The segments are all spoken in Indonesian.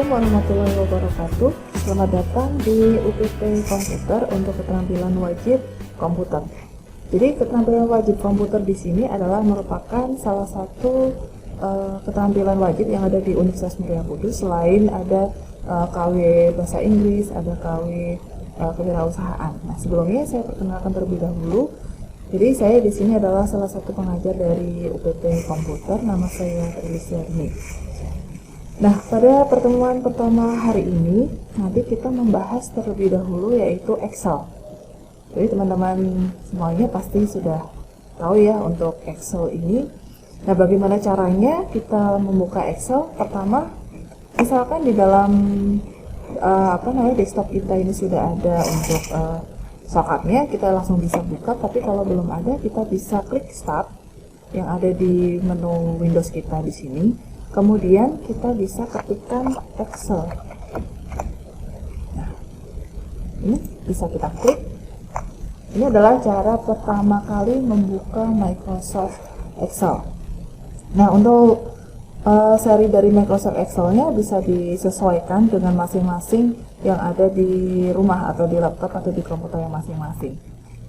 Assalamualaikum warahmatullahi wabarakatuh. Selamat datang di UPT Komputer untuk keterampilan wajib komputer. Jadi keterampilan wajib komputer di sini adalah merupakan salah satu keterampilan wajib yang ada di Universitas Muria Kudus. Selain ada KW Bahasa Inggris, ada KW Kewirausahaan. Nah, sebelumnya saya perkenalkan terlebih dahulu. Jadi saya di sini adalah salah satu pengajar dari UPT Komputer. Nama saya Trilisarni. Nah, pada pertemuan pertama hari ini, nanti kita membahas terlebih dahulu yaitu Excel. Jadi teman-teman semuanya pasti sudah tahu ya untuk Excel ini. Nah, bagaimana caranya kita membuka Excel? Pertama, misalkan di dalam desktop kita ini sudah ada untuk shortcutnya, kita langsung bisa buka. Tapi kalau belum ada, kita bisa klik Start yang ada di menu Windows kita di sini. Kemudian kita bisa ketikkan Excel. Nah, ini bisa kita klik. Ini adalah cara pertama kali membuka Microsoft Excel. Nah, untuk seri dari Microsoft Excel-nya bisa disesuaikan dengan masing-masing yang ada di rumah atau di laptop atau di komputer yang masing-masing.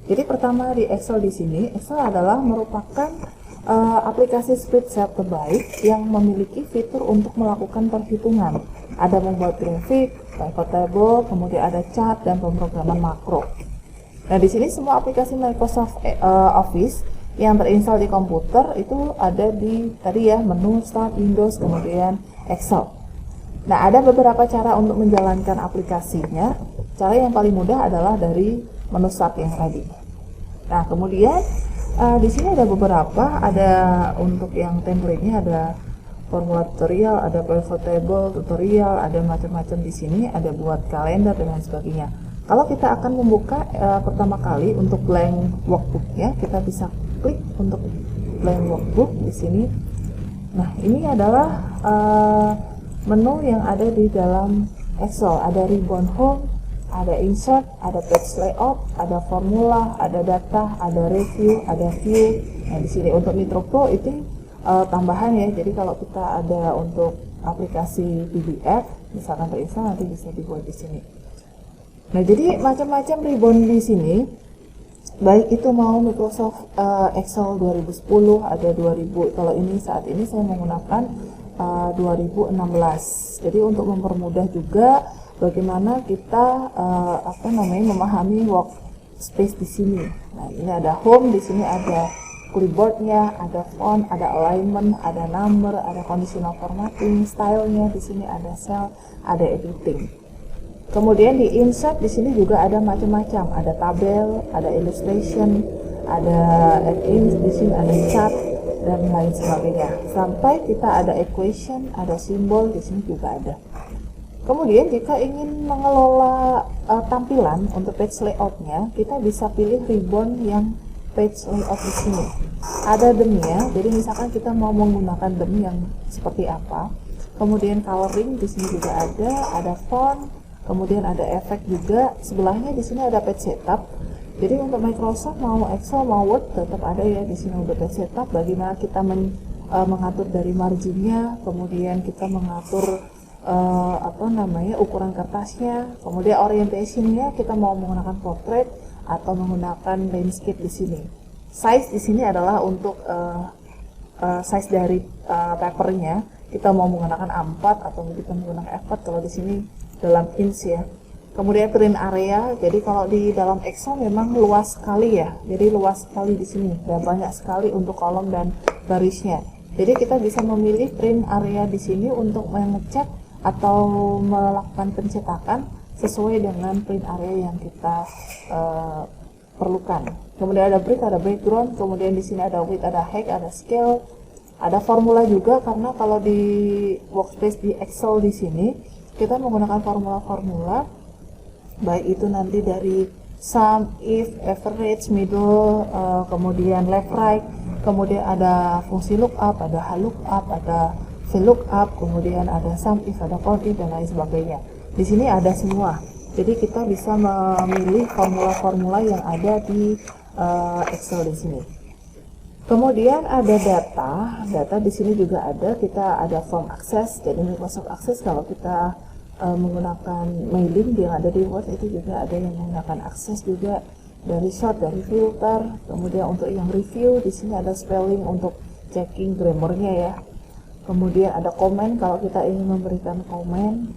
Jadi pertama di Excel di sini, Excel adalah merupakan aplikasi spreadsheet terbaik yang memiliki fitur untuk melakukan perhitungan. Ada membuat grafik, pivot table, kemudian ada chart dan pemrograman makro. Nah, di sini semua aplikasi Microsoft Office yang terinstall di komputer itu ada di tadi ya menu Start Windows kemudian Excel. Nah, ada beberapa cara untuk menjalankan aplikasinya. Cara yang paling mudah adalah dari menu Start yang tadi. Nah, kemudian di sini ada beberapa, ada untuk yang template-nya ada formula tutorial, ada pivot table tutorial, ada macam-macam di sini, ada buat kalender dan lain sebagainya. Kalau kita akan membuka pertama kali untuk blank workbook ya, kita bisa klik untuk blank workbook di sini. Nah, ini adalah menu yang ada di dalam Excel. Ada ribbon home, ada insert, ada page layout, ada formula, ada data, ada review, ada view. Nah, di sini untuk Nitro Pro itu tambahan ya. Jadi kalau kita ada untuk aplikasi PDF, misalkan terinstall nanti bisa dibuat di sini. Nah, jadi macam-macam ribbon di sini. Baik itu mau Microsoft Excel 2010, ada 2000. Kalau ini saat ini saya menggunakan 2016. Jadi untuk mempermudah juga bagaimana kita memahami workspace di sini. Nah, ini ada home, di sini ada clipboardnya, ada font, ada alignment, ada number, ada conditional formatting, stylenya, di sini ada cell, ada editing. Kemudian di insert di sini juga ada macam-macam, ada tabel, ada illustration, ada add-ins, di sini ada chart dan lain sebagainya. Sampai kita ada equation, ada simbol, di sini juga ada. Kemudian jika ingin mengelola tampilan untuk page layout-nya, kita bisa pilih ribbon yang page layout di sini. Ada them-nya, jadi misalkan kita mau menggunakan them yang seperti apa. Kemudian coloring di sini juga ada font, kemudian ada efek juga. Sebelahnya di sini ada page setup. Jadi untuk Microsoft mau Excel mau Word tetap ada ya di sini untuk page setup. Bagaimana kita mengatur dari marginnya, kemudian kita mengatur ukuran kertasnya, kemudian orientationnya kita mau menggunakan portrait atau menggunakan landscape di sini. Size di sini adalah untuk size dari papernya, kita mau menggunakan A4 atau kita menggunakan F4 kalau di sini dalam inch ya. Kemudian print area, jadi kalau di dalam Excel memang luas sekali ya, jadi luas sekali di sini dan banyak sekali untuk kolom dan barisnya. Jadi kita bisa memilih print area di sini untuk mengecek atau melakukan pencetakan sesuai dengan print area yang kita perlukan. Kemudian ada break, ada background, kemudian di sini ada width, ada height, ada scale, ada formula juga karena kalau di workspace di Excel di sini kita menggunakan formula-formula baik itu nanti dari sum, if, average, middle, kemudian left right, kemudian ada fungsi lookup, ada lookup, ada VLOOKUP, kemudian ada sum if, ada count if dan lain sebagainya. Di sini ada semua. Jadi kita bisa memilih formula-formula yang ada di Excel di sini. Kemudian ada data di sini juga ada, kita ada form access. Jadi Microsoft Access kalau kita menggunakan mailing yang ada di Word itu juga ada yang menggunakan akses juga, dari short, dari filter. Kemudian untuk yang review di sini ada spelling untuk checking grammarnya ya. Kemudian ada komen kalau kita ingin memberikan komen.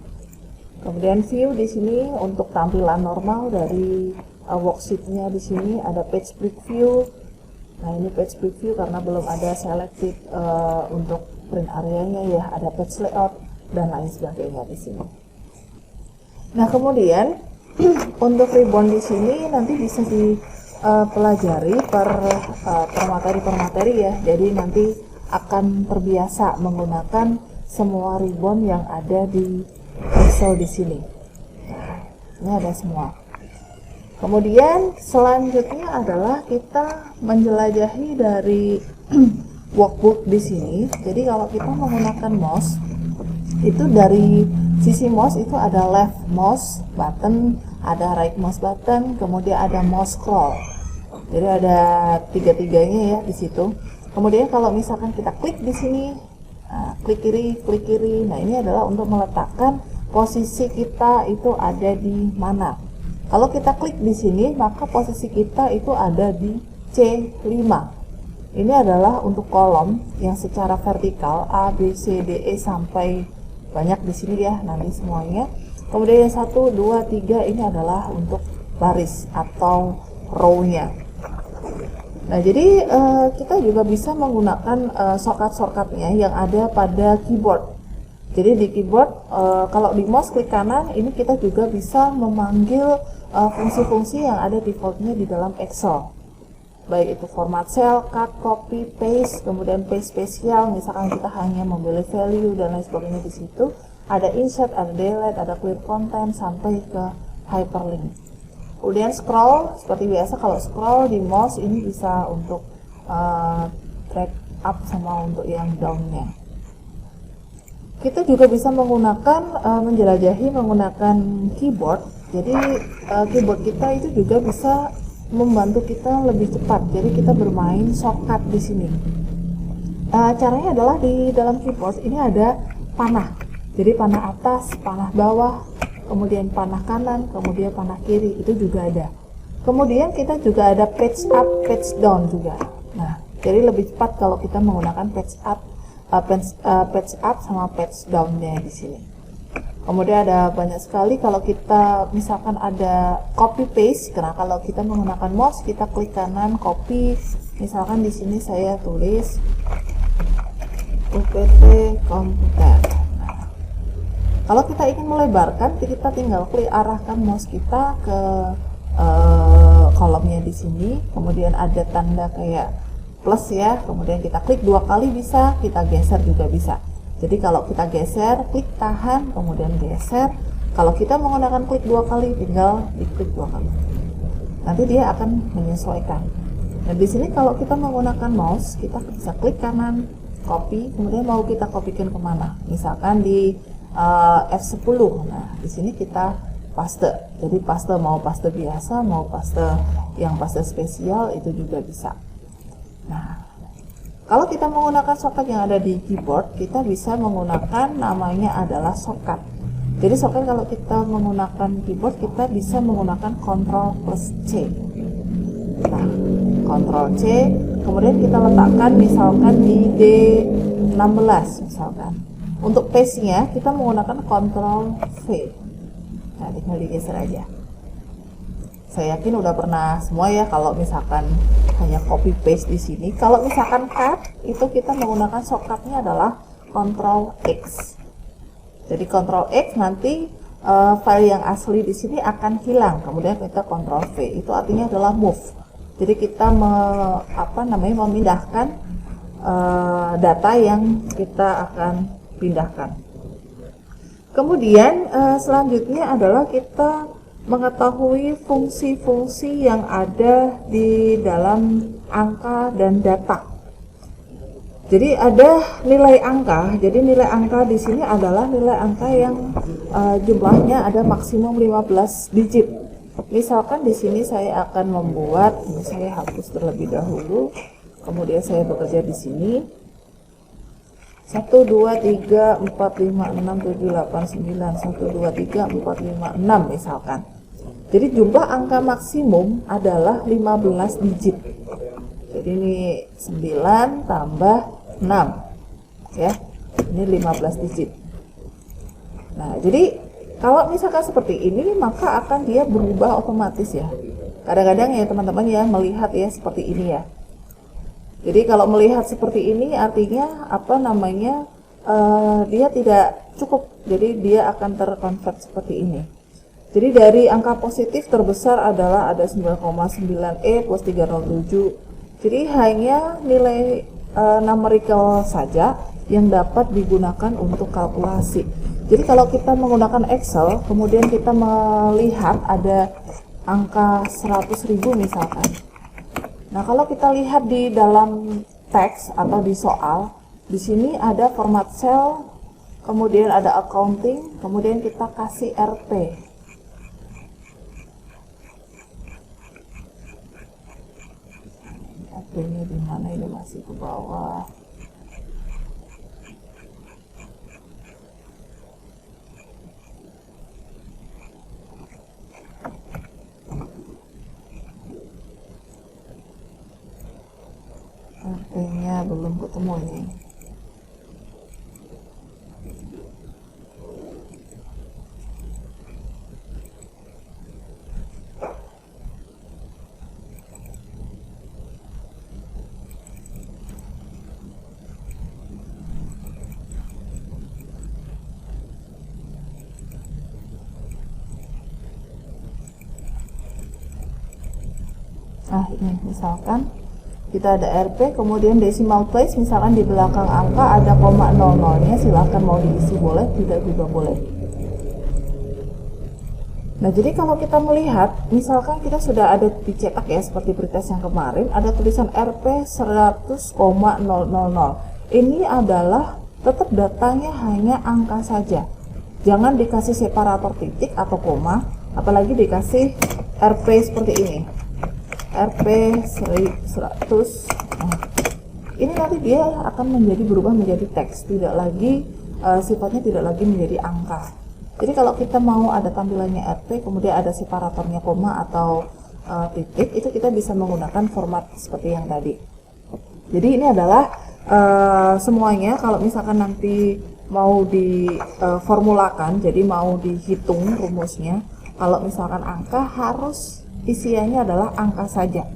Kemudian view di sini untuk tampilan normal dari worksheetnya. Di sini ada page preview. Nah ini page preview karena belum ada selected untuk print areanya ya, ada page layout dan lain sebagainya di sini. Nah kemudian untuk ribbon di sini nanti bisa dipelajari per materi ya. Jadi nanti akan terbiasa menggunakan semua ribbon yang ada di Excel di sini. Nah, ini ada semua. Kemudian selanjutnya adalah kita menjelajahi dari workbook di sini. Jadi kalau kita menggunakan mouse, itu dari sisi mouse itu ada left mouse button, ada right mouse button, kemudian ada mouse scroll. Jadi ada tiga-tiganya ya di situ. Kemudian kalau misalkan kita klik di sini, klik kiri. Nah ini adalah untuk meletakkan posisi kita itu ada di mana. Kalau kita klik di sini, maka posisi kita itu ada di C5. Ini adalah untuk kolom yang secara vertikal A, B, C, D, E sampai banyak di sini ya nanti semuanya. Kemudian yang 1, 2, 3 ini adalah untuk baris atau row-nya. Nah, jadi kita juga bisa menggunakan shortcut-shortcutnya yang ada pada keyboard. Jadi di keyboard, kalau di mouse klik kanan, ini kita juga bisa memanggil fungsi-fungsi yang ada defaultnya di dalam Excel. Baik itu format cell, cut, copy, paste, kemudian paste spesial, misalkan kita hanya memilih value dan lain sebagainya di situ. Ada insert, ada delete, ada clear content, sampai ke hyperlink. Kemudian scroll, seperti biasa kalau scroll di mouse ini bisa untuk drag up sama untuk yang down-nya. Kita juga bisa menggunakan menjelajahi menggunakan keyboard. Jadi keyboard kita itu juga bisa membantu kita lebih cepat. Jadi kita bermain shortcut di sini. Caranya adalah di dalam keyboard ini ada panah. Jadi panah atas, panah bawah, kemudian panah kanan, kemudian panah kiri, itu juga ada. Kemudian kita juga ada page up, page down juga. Nah, jadi lebih cepat kalau kita menggunakan page up sama page down-nya di sini. Kemudian ada banyak sekali kalau kita misalkan ada copy paste. Karena kalau kita menggunakan mouse, kita klik kanan copy. Misalkan di sini saya tulis UPT komputer. Nah, kalau kita ingin melebarkan, kita tinggal klik arahkan mouse kita ke kolomnya di sini. Kemudian ada tanda kayak plus ya. Kemudian kita klik 2 kali bisa, kita geser juga bisa. Jadi kalau kita geser, klik tahan, kemudian geser. Kalau kita menggunakan klik 2 kali, tinggal diklik 2 kali. Nanti dia akan menyesuaikan. Dan di sini kalau kita menggunakan mouse, kita bisa klik kanan, copy, kemudian mau kita copykan kemana? Misalkan di F10. Nah, di sini kita paste. Jadi paste mau paste biasa, mau paste yang paste spesial itu juga bisa. Nah, kalau kita menggunakan shortcut yang ada di keyboard, kita bisa menggunakan namanya adalah shortcut. Jadi shortcut kalau kita menggunakan keyboard, kita bisa menggunakan Ctrl plus C. Nah, Ctrl C, kemudian kita letakkan misalkan di D16 misalkan. Untuk paste-nya kita menggunakan Ctrl V. Nah, tinggal digeser aja. Saya yakin udah pernah semua ya kalau misalkan hanya copy paste di sini. Kalau misalkan cut, itu kita menggunakan shortcutnya adalah Ctrl X. Jadi Ctrl X nanti file yang asli di sini akan hilang. Kemudian kita Ctrl V. Itu artinya adalah move. Jadi kita memindahkan data yang kita akan pindahkan. Kemudian selanjutnya adalah kita mengetahui fungsi-fungsi yang ada di dalam angka dan data. Jadi ada nilai angka. Jadi nilai angka di sini adalah nilai angka yang jumlahnya ada maksimum 15 digit. Misalkan di sini saya akan membuat, ini saya hapus terlebih dahulu. kemudian saya bekerja di sini 1, 2, 3, 4, 5, 6, 7, 8, 9, 1, 2, 3, 4, 5, 6 misalkan. Jadi jumlah angka maksimum adalah 15 digit. Jadi ini 9 tambah 6 ya, ini 15 digit. Nah, jadi kalau misalkan seperti ini maka akan dia berubah otomatis ya. Kadang-kadang ya teman-teman ya melihat ya seperti ini ya. Jadi kalau melihat seperti ini artinya apa namanya, dia tidak cukup, jadi dia akan terkonvert seperti ini. Jadi dari angka positif terbesar adalah ada 9,9E plus 307. Jadi hanya nilai numerical saja yang dapat digunakan untuk kalkulasi. Jadi kalau kita menggunakan Excel kemudian kita melihat ada angka 100.000 misalkan. Nah, kalau kita lihat di dalam teks atau di soal, di sini ada format cell, kemudian ada accounting, kemudian kita kasih RP. RP-nya di mana, ini masih ke bawah. RP-nya belum ketemu nih. Nah, ini misalkan kita ada RP, kemudian decimal place, misalkan di belakang angka ada koma 00-nya, silahkan mau diisi boleh, tidak juga boleh. Nah, jadi kalau kita melihat, misalkan kita sudah ada dicetak ya, seperti pretest yang kemarin, ada tulisan RP 100,000. Ini adalah tetap datanya hanya angka saja. Jangan dikasih separator titik atau koma, apalagi dikasih RP seperti ini. RP 100. Nah, ini nanti dia akan berubah menjadi teks, tidak lagi sifatnya tidak lagi menjadi angka. Jadi kalau kita mau ada tampilannya RP kemudian ada separatornya koma atau titik, itu kita bisa menggunakan format seperti yang tadi. Jadi ini adalah semuanya kalau misalkan nanti mau diformulakan, jadi mau dihitung rumusnya, kalau misalkan angka harus isiannya adalah angka saja.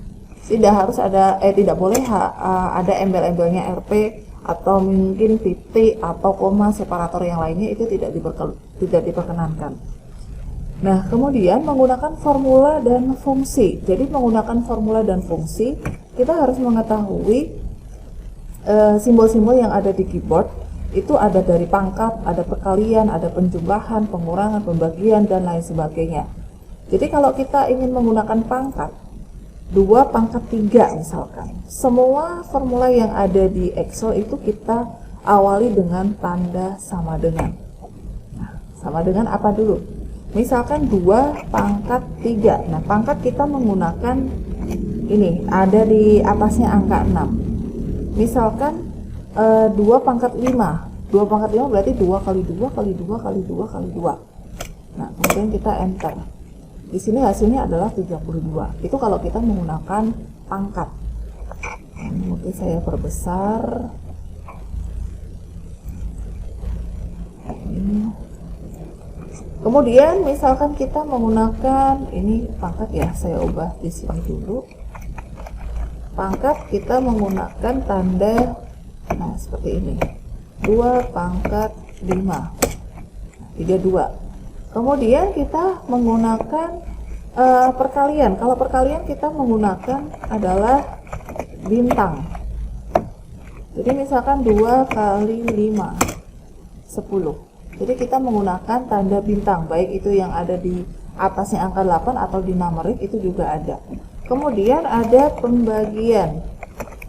Tidak harus ada tidak boleh ada embel-embelnya RP atau mungkin titik atau koma separator yang lainnya, itu tidak diperkenankan. Nah, kemudian menggunakan formula dan fungsi. Jadi menggunakan formula dan fungsi, kita harus mengetahui simbol-simbol yang ada di keyboard. Itu ada dari pangkat, ada perkalian, ada penjumlahan, pengurangan, pembagian, dan lain sebagainya. Jadi kalau kita ingin menggunakan pangkat 2 pangkat 3 misalkan, semua formula yang ada di Excel itu kita awali dengan tanda sama dengan. Nah, sama dengan apa dulu? Misalkan 2 pangkat 3. Nah, pangkat kita menggunakan ini, ada di atasnya angka 6. Misalkan 2 pangkat 5. 2 pangkat 5 berarti 2 kali 2 kali 2 kali 2 kali 2. Nah, kemudian kita enter. Di sini hasilnya adalah 32. Itu kalau kita menggunakan pangkat. Mungkin saya perbesar. Ini. Kemudian misalkan kita menggunakan ini pangkat ya, saya ubah di sini dulu. Pangkat kita menggunakan tanda seperti ini. 2 pangkat 5. 32. Kemudian kita menggunakan perkalian. Kalau perkalian kita menggunakan adalah bintang. Jadi misalkan 2 kali 5 10. Jadi kita menggunakan tanda bintang, baik itu yang ada di atasnya angka 8 atau di numerik itu juga ada. Kemudian ada pembagian.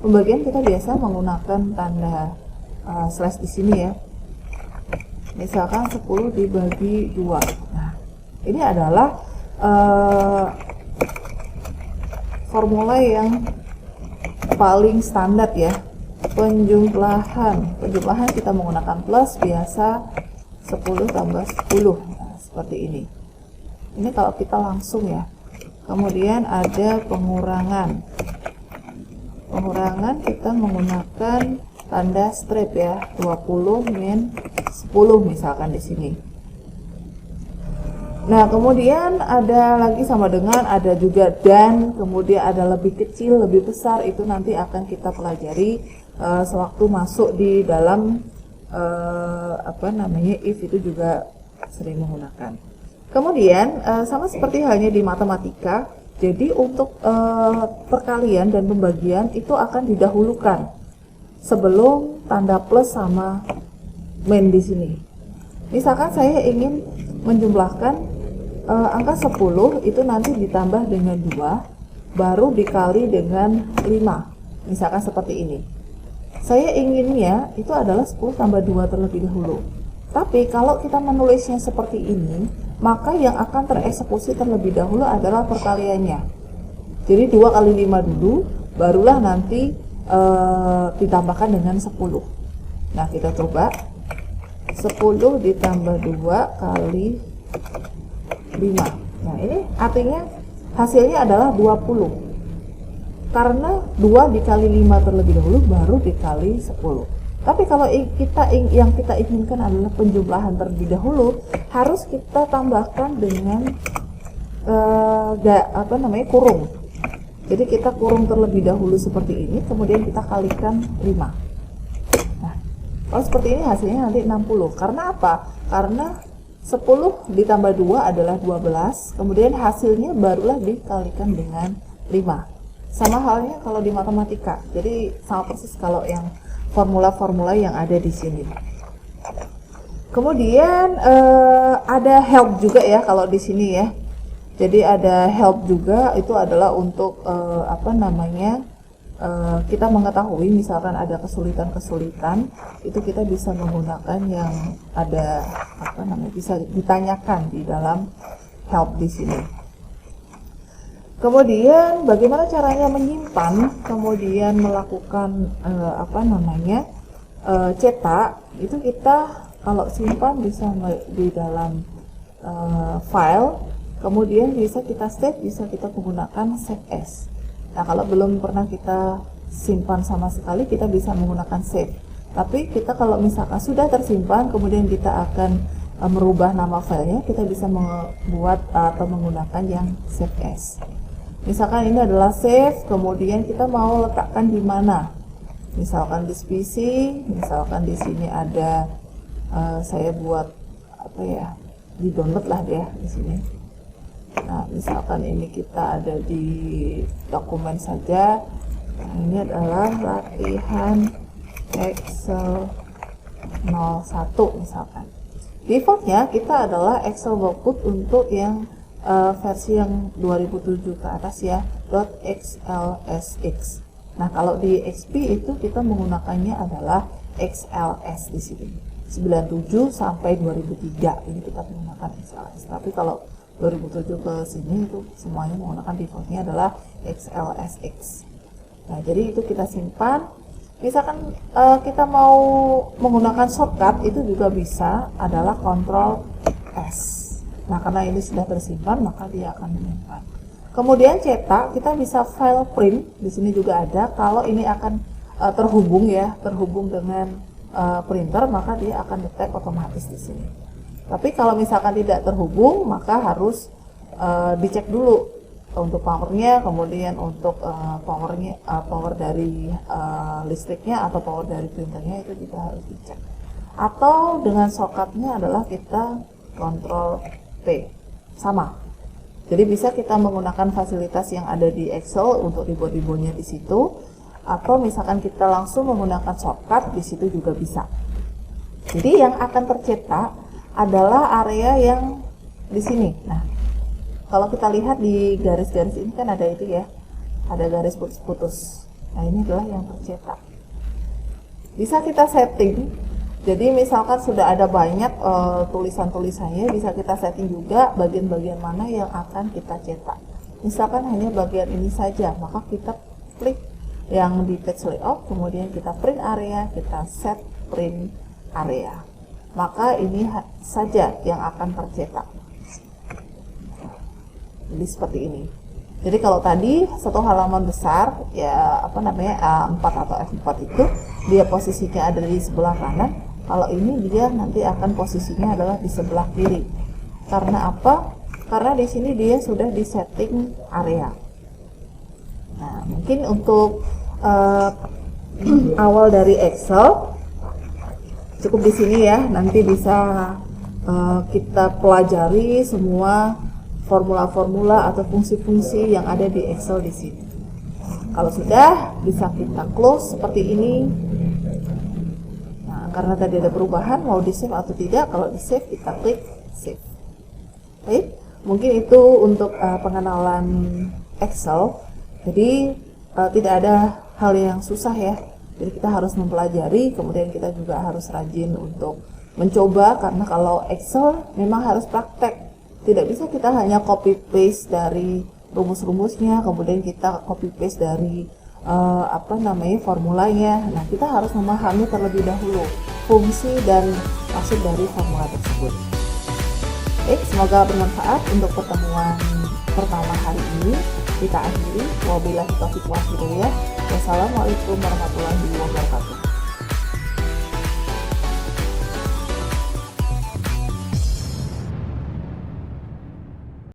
Pembagian kita biasa menggunakan tanda slash di sini ya. Misalkan 10 dibagi 2. Nah, ini adalah formula yang paling standar ya. Penjumlahan kita menggunakan plus biasa 10 tambah 10. Nah, seperti ini. Ini kalau kita langsung ya. Kemudian ada pengurangan. Pengurangan kita menggunakan tanda strip ya, 20 min 10 misalkan di sini. Nah, kemudian ada lagi sama dengan, ada juga dan, kemudian ada lebih kecil, lebih besar, itu nanti akan kita pelajari sewaktu masuk di dalam if itu juga sering menggunakan. Kemudian sama seperti halnya di matematika, jadi untuk perkalian dan pembagian itu akan didahulukan sebelum tanda plus sama min di sini. Misalkan saya ingin menjumlahkan angka 10 itu nanti ditambah dengan 2 baru dikali dengan 5, misalkan seperti ini. Saya inginnya itu adalah 10 tambah 2 terlebih dahulu, tapi kalau kita menulisnya seperti ini, maka yang akan tereksekusi terlebih dahulu adalah perkaliannya. Jadi 2 kali 5 dulu, barulah nanti ditambahkan dengan 10. Nah, kita coba 10 ditambah 2 kali 5. Nah, ini artinya hasilnya adalah 20. Karena 2 dikali 5 terlebih dahulu baru dikali 10. Tapi kalau yang kita inginkan adalah penjumlahan terlebih dahulu, harus kita tambahkan dengan kurung. Jadi kita kurung terlebih dahulu seperti ini, kemudian kita kalikan 5. Nah, kalau seperti ini hasilnya nanti 60. Karena apa? Karena 10 ditambah 2 adalah 12, kemudian hasilnya barulah dikalikan dengan 5. Sama halnya kalau di matematika, jadi sama persis kalau yang formula-formula yang ada di sini. Kemudian ada help juga ya kalau di sini ya. Jadi ada help juga, itu adalah untuk kita mengetahui misalkan ada kesulitan-kesulitan, itu kita bisa menggunakan yang ada bisa ditanyakan di dalam help di sini. Kemudian bagaimana caranya menyimpan, kemudian melakukan cetak, itu kita kalau simpan bisa di dalam file, kemudian bisa kita save, bisa kita menggunakan save as. Nah, kalau belum pernah kita simpan sama sekali, kita bisa menggunakan save. Tapi kita kalau misalkan sudah tersimpan, kemudian kita akan merubah nama filenya, kita bisa membuat atau menggunakan yang save as. Misalkan ini adalah save, kemudian kita mau letakkan di mana? Misalkan di PC, misalkan di sini ada saya buat di download lah ya di sini. Nah, misalkan ini kita ada di dokumen saja. Nah, ini adalah latihan Excel 01 misalkan. Defaultnya kita adalah Excel workbook untuk yang versi yang 2007 ke atas ya, .xlsx. Nah, kalau di XP itu kita menggunakannya adalah XLS di sini. 97 sampai 2003 ini kita menggunakan XLS. Tapi kalau 2007 ke sini itu semuanya menggunakan defaultnya adalah XLSX. Nah, jadi itu kita simpan. Misalkan kita mau menggunakan shortcut, itu juga bisa, adalah Ctrl S. Nah, karena ini sudah tersimpan, maka dia akan menyimpan. Kemudian cetak, kita bisa file print, di sini juga ada. Kalau ini akan terhubung dengan printer, maka dia akan detect otomatis di sini. Tapi kalau misalkan tidak terhubung, maka harus dicek dulu untuk powernya, kemudian untuk power dari listriknya atau power dari printernya, itu juga harus dicek. Atau dengan shortcutnya adalah kita Ctrl P, sama. Jadi bisa kita menggunakan fasilitas yang ada di Excel untuk ribut-ributnya di situ, atau misalkan kita langsung menggunakan shortcut di situ juga bisa. Jadi yang akan tercetak adalah area yang di sini. Nah, kalau kita lihat di garis-garis ini kan ada itu ya, ada garis putus-putus. Nah, ini adalah yang tercetak. Bisa kita setting. Jadi misalkan sudah ada banyak tulisan-tulisannya, bisa kita setting juga bagian-bagian mana yang akan kita cetak. Misalkan hanya bagian ini saja, maka kita klik yang di text layout, kemudian kita print area, kita set print area. Maka ini saja yang akan tercetak. Jadi seperti ini. Jadi kalau tadi satu halaman besar ya A4 atau F4 itu dia posisinya ada di sebelah kanan, kalau ini dia nanti akan posisinya adalah di sebelah kiri. Karena apa? Karena di sini dia sudah di setting area. Nah, mungkin untuk awal dari Excel cukup di sini ya. Nanti bisa kita pelajari semua formula-formula atau fungsi-fungsi yang ada di Excel di sini. Kalau sudah, bisa kita close seperti ini. Nah, karena tadi ada perubahan, mau di-save atau tidak, kalau di-save kita klik save. Baik, mungkin itu untuk pengenalan Excel. Jadi tidak ada hal yang susah ya. Jadi kita harus mempelajari, kemudian kita juga harus rajin untuk mencoba, karena kalau Excel memang harus praktek. Tidak bisa kita hanya copy paste dari rumus-rumusnya, kemudian kita copy paste dari formulanya. Nah, kita harus memahami terlebih dahulu fungsi dan maksud dari formula tersebut. Baik, semoga bermanfaat untuk pertemuan pertama hari ini. Kita akhiri. Wabillahi taufiq wal hidayah. Wassalamualaikum warahmatullahi wabarakatuh.